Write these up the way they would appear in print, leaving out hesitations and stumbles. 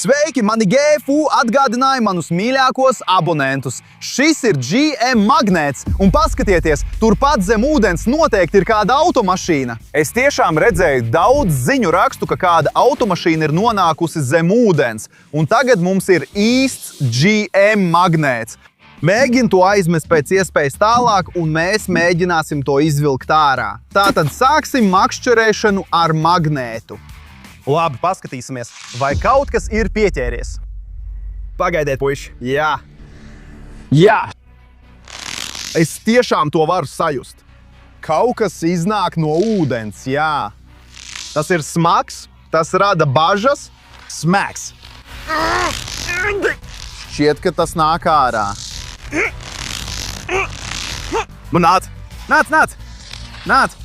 Sveiki, mani GFU atgādināja manus mīļākos abonentus. Šis ir GM magnēts, un paskatieties, turpat zem ūdens noteikti ir kāda automašīna. Es tiešām redzēju daudz ziņu rakstu, ka kāda automašīna ir nonākusi zem ūdens, un tagad mums ir īsts GM magnēts. Mēģinu to aizmest pēc iespējas tālāk, un mēs mēģināsim to izvilkt ārā. Tātad sāksim makšķerēšanu ar magnētu. Labi, paskatīsimies, vai kaut kas ir pieķēries. Pagaidiet, puiši. Jā. Jā. Es tiešām to varu sajust. Kaut kas iznāk no ūdens, jā. Tas ir smags, tas rada bažas. Smags. Šķiet, ka tas nāk ārā. Nāc! Nāc, nāc! Nāc!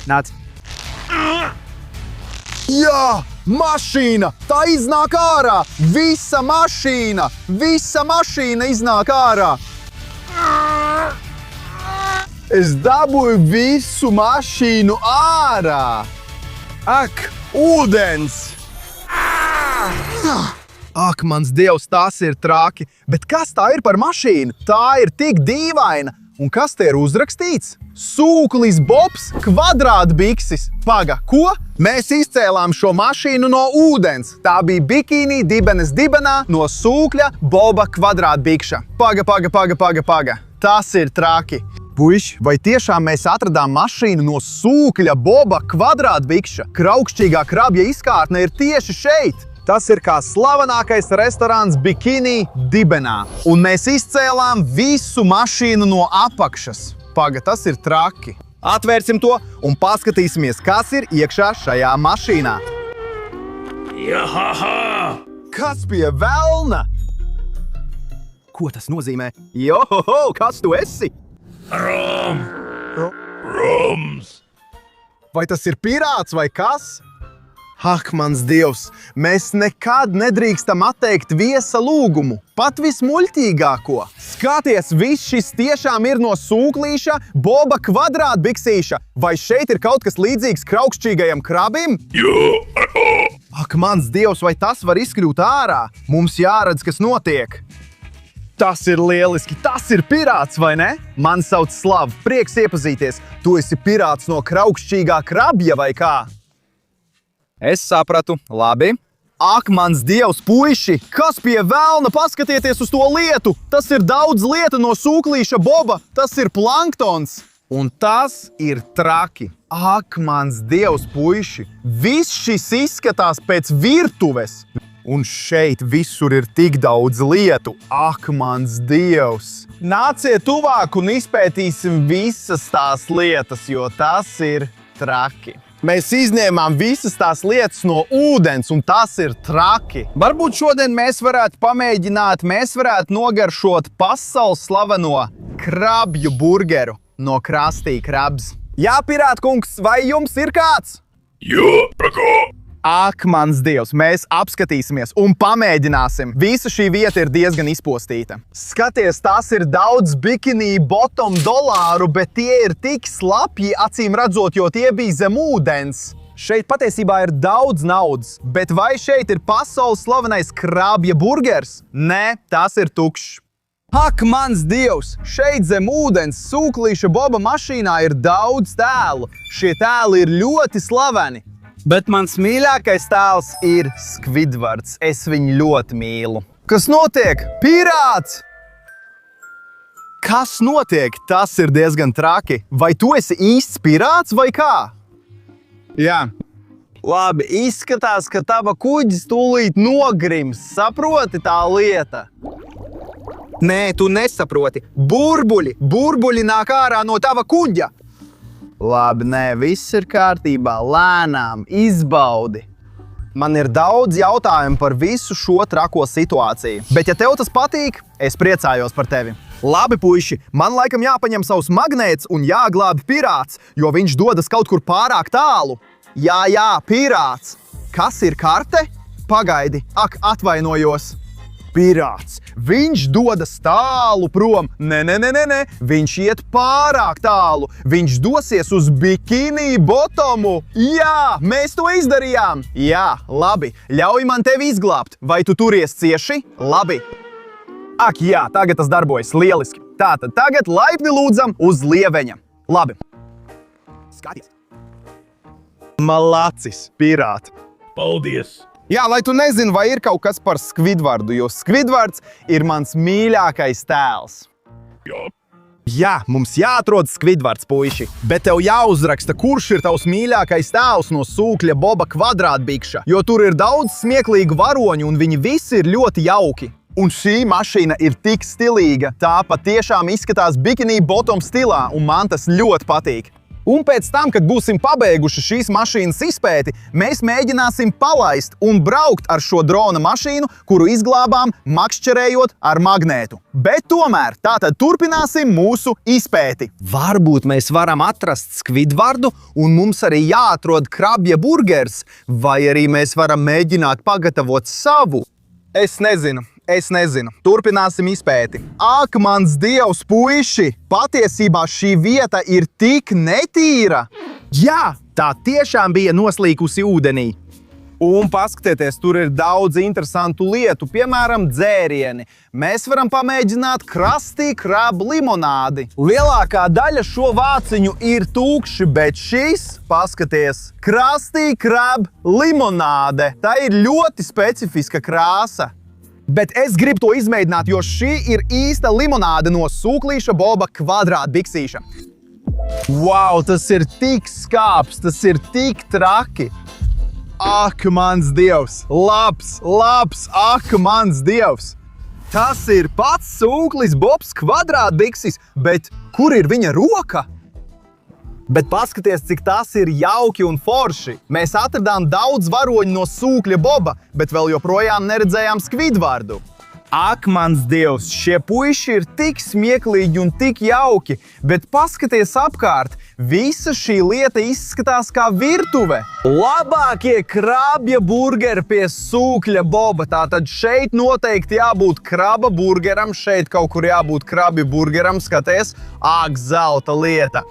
Nāc. Jā, mašīna! Tā iznāk ārā! Visa mašīna iznāk ārā! Es dabūju visu mašīnu ārā! Ak, ūdens! Ak, mans Dievs, tas ir traki! Bet kas tā ir par mašīnu? Tā ir tik dīvaina! Un kas te ir uzrakstīts? Sūklis Bobs kvadrātbikses. Paga, ko? Mēs izcēlām šo mašīnu no ūdens. Tā bija bikīni dibenes dibenā no sūkļa Boba kvadrātbikša. Paga. Tas ir traki. Puiši, vai tiešām mēs atradām mašīnu no sūkļa Boba kvadrātbikša? Kraukšķīgā krabja izkārtne ir tieši šeit. Tas ir kā slavenākais restorāns Bikini dibenā. Un mēs izcēlām visu mašīnu no apakšas. Paga, tas ir traki. Atvērsim to un paskatīsimies, kas ir iekšā šajā mašīnā. Jahaha! Kas pie velna? Ko tas nozīmē? Johoho, kas tu esi? Roms! Vai tas ir pirāts vai kas? Ak, mans Dievs, mēs nekad nedrīkstam atteikt viesa lūgumu, pat vismuļķīgāko. Skaties, viss šis tiešām ir no sūklīša Boba kvadrātbiksīša. Vai šeit ir kaut kas līdzīgs kraukšķīgajam krabim? Ak, mans Dievs, vai tas var izkļūt ārā? Mums jāredz, kas notiek. Tas ir lieliski, tas ir pirāts, vai ne? Man sauc Slav, prieks iepazīties. Tu esi pirāts no kraukšķīgā krabja vai kā? Es sapratu, labi. Ak, mans Dievs, puiši! Kas pie velna? Paskatieties uz to lietu! Tas ir daudz lieta no sūklīša Boba! Tas ir planktons! Un tas ir traki! Ak, mans Dievs, puiši! Viss šis izskatās pēc virtuves! Un šeit visur ir tik daudz lietu! Ak, mans Dievs! Nāciet tuvāk un izpētīsim visas tās lietas, jo tas ir traki! Mēs izņēmām visas tās lietas no ūdens, un tas ir traki. Varbūt šodien mēs varētu pamēģināt, mēs varētu nogaršot pasaules slaveno krabju burgeru no Krusty Krabs. Jā, pirātkungs, vai jums ir kāds? Jā, prakā! Ak, mans Dievs, mēs apskatīsimies un pamēģināsim. Visa šī vieta ir diezgan izpostīta. Skaties, tās ir daudz bikini bottom dolāru, bet tie ir tik slapji, acīm redzot, jo tie bija zem ūdens. Šeit patiesībā ir daudz naudas, bet vai šeit ir pasaules slavenais krabja burgers? Nē, tas ir tukšs. Ak, mans Dievs, šeit zem ūdens sūklīša Boba mašīnā ir daudz tēlu. Šie tēli ir ļoti slaveni. Bet mans mīļākais tēls ir Skvidvards. Es viņu ļoti mīlu. Kas notiek? Pirāts! Kas notiek? Tas ir diezgan traki. Vai tu esi īsts pirāts vai kā? Jā. Labi, izskatās, ka tava kuģis tūlīt nogrims. Saproti tā lieta? Nē, tu nesaproti. Burbuļi nāk ārā no tava kuģa. Labi, nē, viss ir kārtībā, lēnām, izbaudi. Man ir daudz jautājumu par visu šo trako situāciju. Bet ja tev tas patīk, es priecājos par tevi. Labi, puiši, man laikam jāpaņem savs magnēts un jāglābi pirāts, jo viņš dodas kaut kur pārāk tālu. Jā, pirāts. Kas ir karte? Pagaidi, ak, atvainojos. Pirāts, viņš dodas tālu prom. Nē, viņš iet pārāk tālu. Viņš dosies uz Bikini Bottomu. Jā, mēs to izdarījām. Jā, labi, ļauj man tevi izglābt. Vai tu turies cieši? Labi. Ak, jā, tagad tas darbojas lieliski. Tātad tagad laipni lūdzam uz Lieveņa. Labi. Skaties. Malacis, pirāti. Paldies! Jā, lai tu nezini, vai ir kaut kas par Skvidvardu, jo Skvidvards ir mans mīļākais tēls. Jā. Jā, mums jāatrod Skvidvards, puiši, bet tev jāuzraksta, kurš ir tavs mīļākais tēls no Sūkļa Boba kvadrātbikša, jo tur ir daudz smieklīgu varoņu un viņi visi ir ļoti jauki. Un šī mašīna ir tik stilīga, tā patiešām izskatās Bikini Bottom stilā, un man tas ļoti patīk. Un pēc tam, kad būsim pabeiguši šīs mašīnas izpēti, mēs mēģināsim palaist un braukt ar šo drona mašīnu, kuru izglābām, makšķerējot ar magnētu. Bet tomēr tātad turpināsim mūsu izpēti. Varbūt mēs varam atrast Skvidvardu, un mums arī jāatrod krabja burgers, vai arī mēs varam mēģināt pagatavot savu. Es nezinu. Turpināsim izpēti. Ak, mans Dievs, puiši! Patiesībā šī vieta ir tik netīra! Jā, tā tiešām bija noslīkusi ūdenī. Un paskatieties, tur ir daudz interesantu lietu, piemēram, dzērieni. Mēs varam pamēģināt Krusty Krab limonādi. Lielākā daļa šo vāciņu ir tūkši, bet šis, paskaties, Krusty Krab limonāde. Tā ir ļoti specifiska krāsa. Bet es gribu to izmēģināt, jo šī ir īsta limonāde no Sūklīša Boba kvadrātbiksīša. Wow, tas ir tik skāps, tas ir tik traki. Ak, mans Dievs! Labs! Ak, mans Dievs! Tas ir pats Sūklis Bobs kvadrātbiksis, bet kur ir viņa roka? Bet paskaties, cik tas ir jauki un forši. Mēs atradām daudz varoņu no Sūkļa Boba, bet vēl joprojām neredzējām Skvidvardu. Ak, mans Dievs, šie puiši ir tik smieklīgi un tik jauki, bet paskaties apkārt, visa šī lieta izskatās kā virtuve. Labākie krabja burgeri pie Sūkļa Boba, tātad šeit noteikti jābūt kraba burgeram, šeit kaut kur jābūt krabja burgeram, skaties, ak, zelta lieta.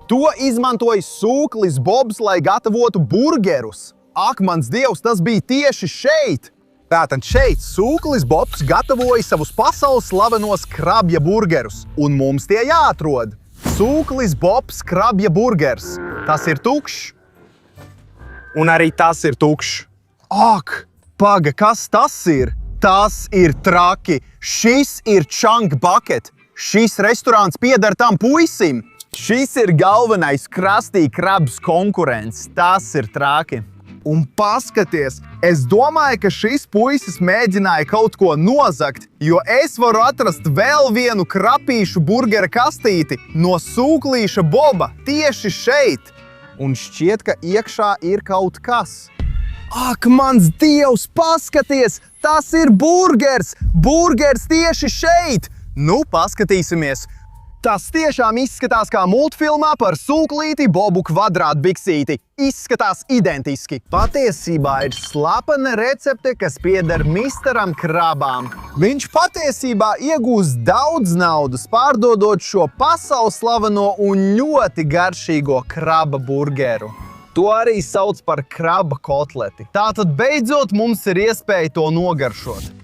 To izmantoja Sūklis Bobs, lai gatavotu burgerus. Ak, mans Dievs, tas bija tieši šeit! Tātad šeit Sūklis Bobs gatavoja savus pasaules slavenos krabja burgerus, un mums tie jāatrod. Sūklis Bobs krabja burgers. Tas ir tukšs. Un arī tas ir tukšs. Ak, paga, kas tas ir? Tas ir traki. Šis ir Chunk Bucket. Šis restorāns pieder tam puisim. Šis ir galvenais Krusty Krabs konkurents. Tas ir traki. Un paskaties, es domāju, ka šis puisis mēģināja kaut ko nozagt, jo es varu atrast vēl vienu krapīšu burgera kastīti no Sūklīša Boba tieši šeit. Un šķiet, ka iekšā ir kaut kas. Ak, mans Dievs, paskaties! Tas ir burgers! Burgers tieši šeit! Nu, paskatīsimies. Tas tiešām izskatās kā multfilmā par Sūklīti Bobu kvadrātbiksīti. Izskatās identiski. Patiesībā ir slepena recepte, kas pieder Misteram Krabām. Viņš patiesībā iegūst daudz naudas, pārdodot šo pasaules slaveno un ļoti garšīgo kraba burgeru. To arī sauc par kraba kotleti. Tātad beidzot mums ir iespēja to nogaršot.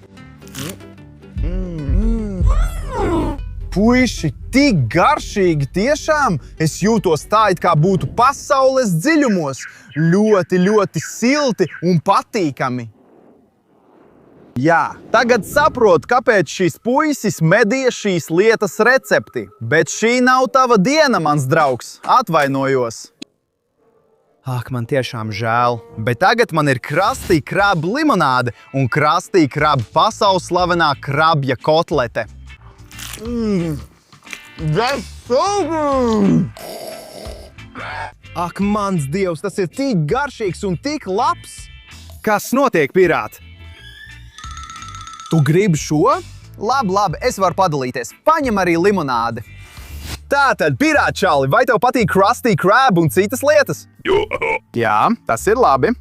Puiši, tik garšīgi tiešām! Es jūtos tā, it kā būtu pasaules dziļumos. Ļoti, ļoti silti un patīkami. Jā, tagad saprotu, kāpēc šis puisis medīja šīs lietas recepti. Bet šī nav tava diena, mans draugs. Atvainojos. Ak, man tiešām žēl. Bet tagad man ir Krusty Krab limonāde un Krusty Krab pasaules slavenā krabja kotlete. That's so good! Ak, mans Dievs, tas ir tik garšīgs un tik labs! Kas notiek, pirāti? Tu gribi šo? Labi, es varu padalīties. Paņem arī limonādi. Tātad, pirātčāli, vai tev patīk Krusty Krab un citas lietas? Jo. Jā, tas ir labi.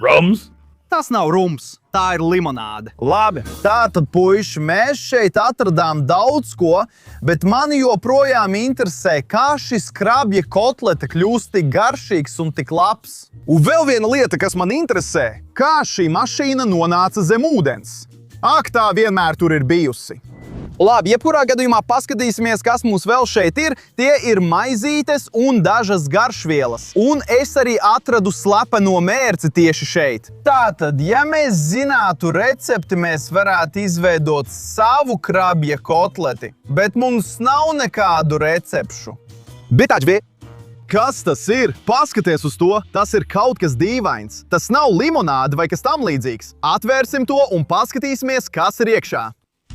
Rums? Tas nav rums. Tā ir limonāde. Labi, tātad, puiši, mēs šeit atradām daudz ko, bet mani joprojām interesē, kā šis krabja kotlete kļūst tik garšīgs un tik labs. Un vēl viena lieta, kas man interesē, kā šī mašīna nonāca zem ūdens. Ak, tā vienmēr tur ir bijusi. Labi, jebkurā gadījumā paskatīsimies, kas mums vēl šeit ir. Tie ir maizītes un dažas garšvielas. Un es arī atradu slepeno mērci tieši šeit. Tātad, ja mēs zinātu recepti, mēs varētu izveidot savu krabja kotleti, bet mums nav nekādu recepšu. Kas tas ir? Paskaties uz to, tas ir kaut kas dīvains. Tas nav limonāde vai kas tam līdzīgs. Atvērsim to un paskatīsimies, kas ir iekšā.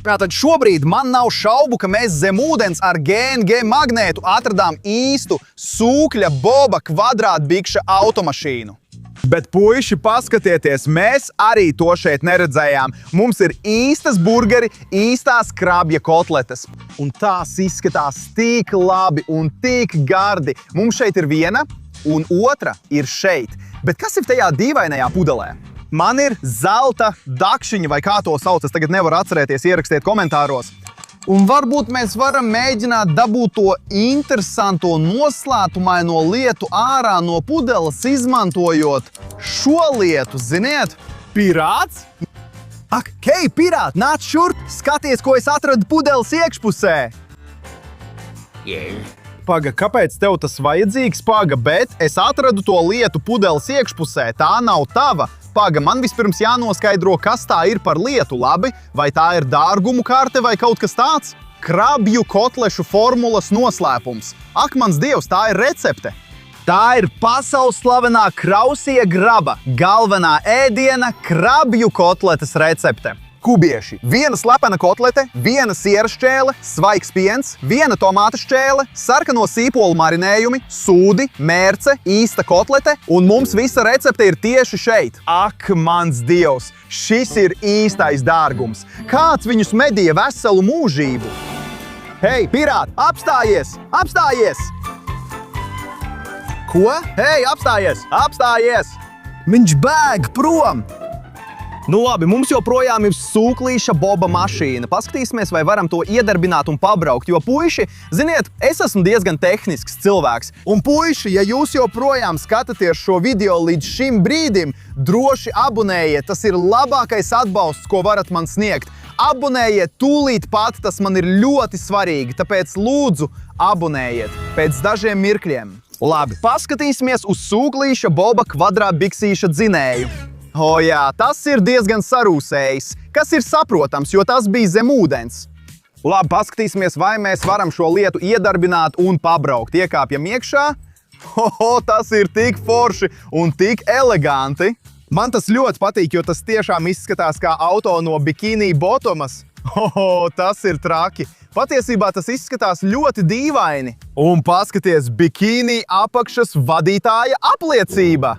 Tātad šobrīd man nav šaubu, ka mēs zem ūdens ar GNG magnētu atradām īstu sūkļa boba kvadrātbikša automašīnu. Bet, puiši, paskatieties, mēs arī to šeit neredzējām. Mums ir īstas burgeri, īstās krabja kotletes. Un tās izskatās tik labi un tik gardi. Mums šeit ir viena un otra ir šeit. Bet kas ir tajā dīvainajā pudelē? Man ir zelta dakšiņa, vai kā to sauc, es tagad nevaru atcerēties, ierakstiet komentāros. Un varbūt mēs varam mēģināt dabūt to interesanto noslēpumaino lietu ārā no pudeles, izmantojot šo lietu, ziniet? Pirāts? Ak, hei, pirāt, nāc šurp! Skaties, ko es atradu pudeles iekšpusē! Paga, kāpēc tev tas vajadzīgs, Paga, bet es atradu to lietu pudeles iekšpusē, tā nav tava. Paga, man vispirms jānoskaidro, kas tā ir par lietu, labi? Vai tā ir dārgumu karte vai kaut kas tāds? Krabju kotlešu formulas noslēpums. Ak, mans Dievs, tā ir recepte. Tā ir pasaules slavenā Krausija graba, galvenā ēdiena krabju kotletes recepte. Kubieši. Viena slepena kotlete, viena sieras šķēle, svaigs piens, viena tomāta šķēle, sarkano sīpolu marinējumi, sūdi, mērce, īsta kotlete, un mums visa recepte ir tieši šeit. Ak, mans Dievs, šis ir īstais dārgums. Kāds viņus medīja veselu mūžību? Hei, pirāt, apstājies! Apstājies! Ko? Hei, apstājies! Apstājies! Viņš bēg prom! Nu labi, mums joprojām ir sūklīša boba mašīna. Paskatīsimies, vai varam to iedarbināt un pabraukt, jo puiši, ziniet, es esmu diezgan tehnisks cilvēks. Un puiši, ja jūs joprojām skatāties šo video līdz šim brīdim, droši abonējiet, tas ir labākais atbalsts, ko varat man sniegt. Abonējiet tūlīt pat, tas man ir ļoti svarīgi, tāpēc lūdzu abonējiet pēc dažiem mirkļiem. Labi, paskatīsimies uz sūklīša boba kvadrātbiksīša dzinēju. O jā, tas ir diezgan sarūsējis, kas ir saprotams, jo tas bija zem ūdens. Labi, paskatīsimies, vai mēs varam šo lietu iedarbināt un pabraukt. Iekāpjam iekšā. Tas ir tik forši un tik eleganti. Man tas ļoti patīk, jo tas tiešām izskatās kā auto no Bikini Bottomas. Tas ir traki. Patiesībā tas izskatās ļoti dīvaini. Un paskaties, bikīni apakšas vadītāja apliecība.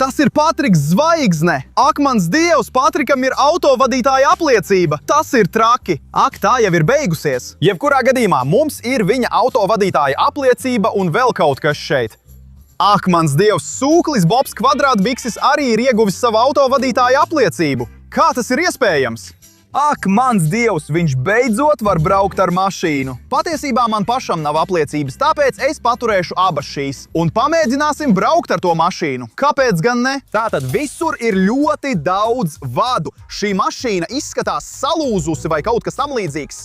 Tas ir Patriks Zvaigzne. Ak, mans Dievs, Patrikam ir autovadītāja apliecība. Tas ir traki. Ak, tā jau ir beigusies. Jebkurā gadījumā mums ir viņa autovadītāja apliecība un vēl kaut kas šeit. Ak, mans Dievs, sūklis Bobs Kvadrātbiksis arī ir ieguvis savu autovadītāja apliecību. Kā tas ir iespējams? Ak, mans Dievs, viņš beidzot var braukt ar mašīnu. Patiesībā man pašam nav apliecības, tāpēc es paturēšu abas šīs. Un pamēģināsim braukt ar to mašīnu. Kāpēc gan ne? Tātad visur ir ļoti daudz vadu. Šī mašīna izskatās salūzusi vai kaut kas tam līdzīgs.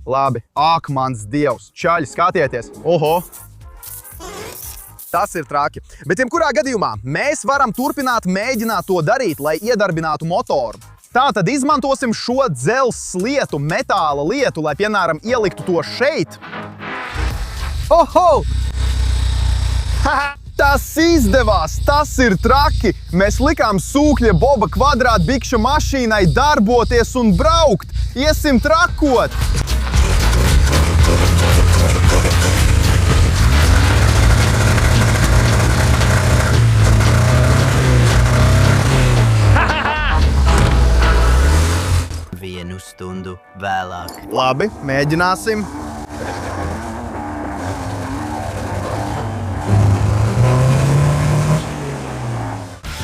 Labi. Ak, mans Dievs. Čaļi, skatieties. Oho. Tas ir traki. Bet jebkurā gadījumā mēs varam turpināt mēģināt to darīt, lai iedarbinātu motoru. Tātad izmantosim šo dzelzs lietu, metāla lietu, lai, piemēram, ieliktu to šeit. Tas izdevās! Tas ir traki! Mēs likām sūkļa boba kvadrātbikša mašīnai darboties un braukt! Iesim trakot! Stundu vēlāk. Labi, mēģināsim.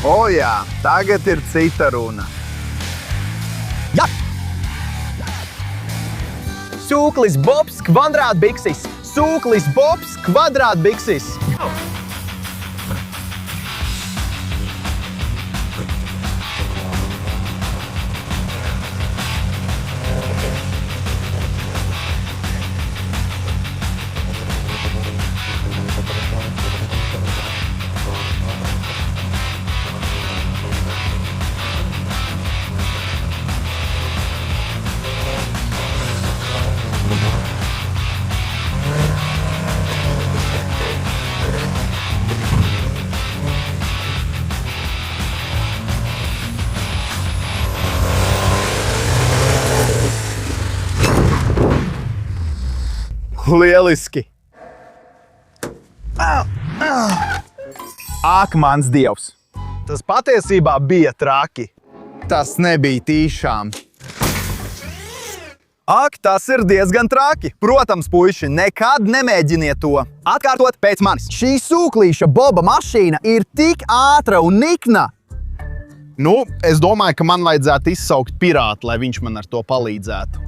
O jā, tagad ir cita runa. Jā! Sūklis Bobs kvadrātbikses! Sūklis Bobs kvadrātbikses! Lieliski! Ak, mans dievs! Tas patiesībā bija traki. Tas nebija tīšām. Ak, tas ir diezgan traki. Protams, puiši, nekad nemēģiniet to. Atkārtot pēc manis. Šī sūklīša Boba mašīna ir tik ātra un nikna. Nu, es domāju, ka man vajadzētu izsaukt pirātu, lai viņš man ar to palīdzētu.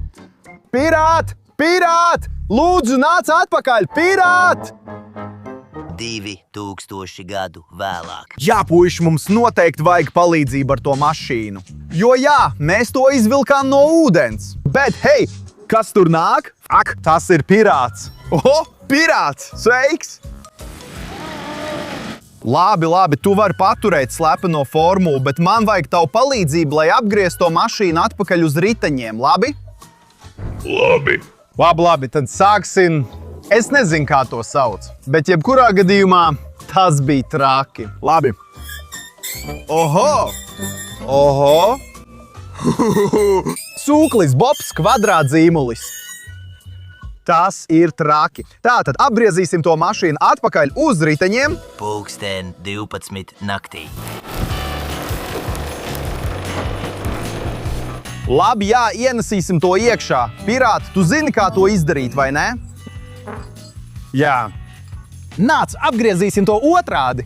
Pirāt! Pirāt! Lūdzu, nāc atpakaļ! Pirāt! 2000 gadu vēlāk. Jā, puiši, mums noteikti vajag palīdzību ar to mašīnu. Jo jā, mēs to izvilkām no ūdens. Bet, hei, kas tur nāk? Ak, tas ir pirāts. Oho, pirāts! Sveiks! Labi, tu vari paturēt slepeno formulu, bet man vajag tavu palīdzību, lai apgrieztu to mašīnu atpakaļ uz riteņiem, labi? Labi, tad sāksim. Es nezinu, kā to sauc, bet jebkurā gadījumā tas bija traki. Labi. Oho! Sūklis Bobs kvadrātzīmulis. Tas ir traki. Tātad apgriezīsim to mašīnu atpakaļ uz riteņiem. Pulksten 12 naktī. Labi, jā, ienesīsim to iekšā. Pirāti, tu zini, kā to izdarīt, vai ne? Jā. Nāc, apgriezīsim to otrādi.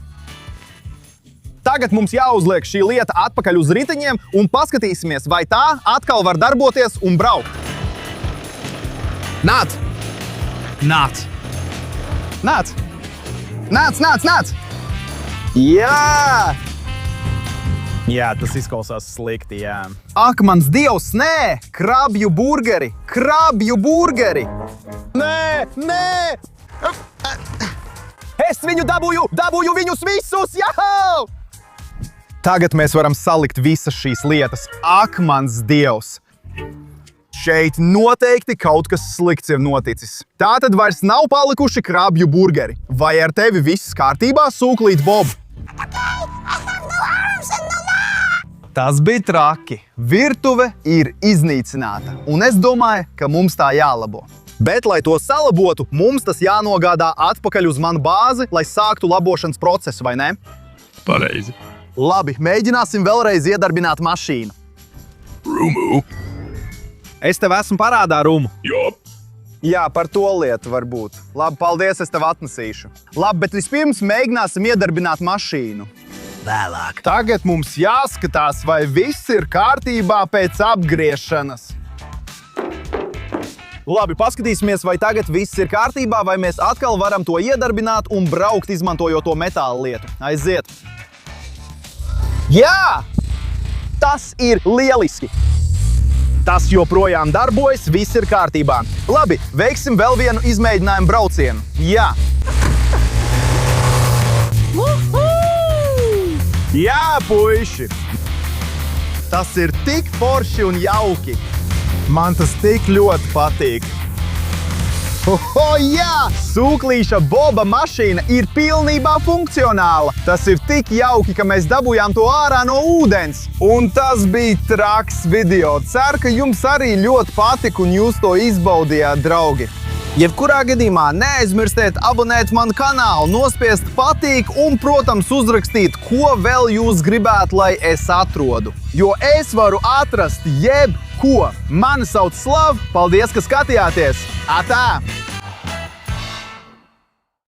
Tagad mums jāuzliek šī lieta atpakaļ uz riteņiem un paskatīsimies, vai tā atkal var darboties un braukt. Nāc! Nāc! Nāc! Nāc! Jā! Jā, tas izklausās slikti, jā. Ak, mans dievs, nē! Krabju burgeri! Krabju burgeri! Nē! Es viņu dabūju viņus visus! Jau! Tagad mēs varam salikt visas šīs lietas. Ak, mans dievs! Šeit noteikti kaut kas slikts ir noticis. Tātad vairs nav palikuši krabju burgeri. Vai ar tevi viss kārtībā, sūklīt Bob? Tas bija traki. Virtuve ir iznīcināta. Un es domāju, ka mums tā jālabo. Bet, lai to salabotu, mums tas jānogādā atpakaļ uz manu bāzi, lai sāktu labošanas procesu, vai ne? Pareizi. Labi, mēģināsim vēlreiz iedarbināt mašīnu. Rumu. Es tev esmu parādā, Rumu. Jop. Jā, par to lietu varbūt. Labi, paldies, es tev atnesīšu. Labi, bet vispirms mēģināsim iedarbināt mašīnu. Vēlāk. Tagad mums jāskatās, vai viss ir kārtībā pēc apgriešanas. Labi, paskatīsimies, vai tagad viss ir kārtībā, vai mēs atkal varam to iedarbināt un braukt, izmantojot to metāla lietu. Aiziet! Jā! Tas ir lieliski! Tas joprojām darbojas, viss ir kārtībā. Labi, veiksim vēl vienu izmēģinājumu braucienu. Jā! Jā, puiši! Tas ir tik forši un jauki! Man tas tik ļoti patīk. Oho, jā! Sūklīša Boba mašīna ir pilnībā funkcionāla. Tas ir tik jauki, ka mēs dabūjām to ārā no ūdens. Un tas bija traks video. Ceru, ka jums arī ļoti patika un jūs to izbaudījāt, draugi. Jebkurā gadījumā neaizmirstiet abonēt manu kanālu, nospiest patīk un, protams, uzrakstīt, ko vēl jūs gribētu, lai es atrodu. Jo es varu atrast jebko. Mani sauc Slav. Paldies, ka skatījāties! Atā!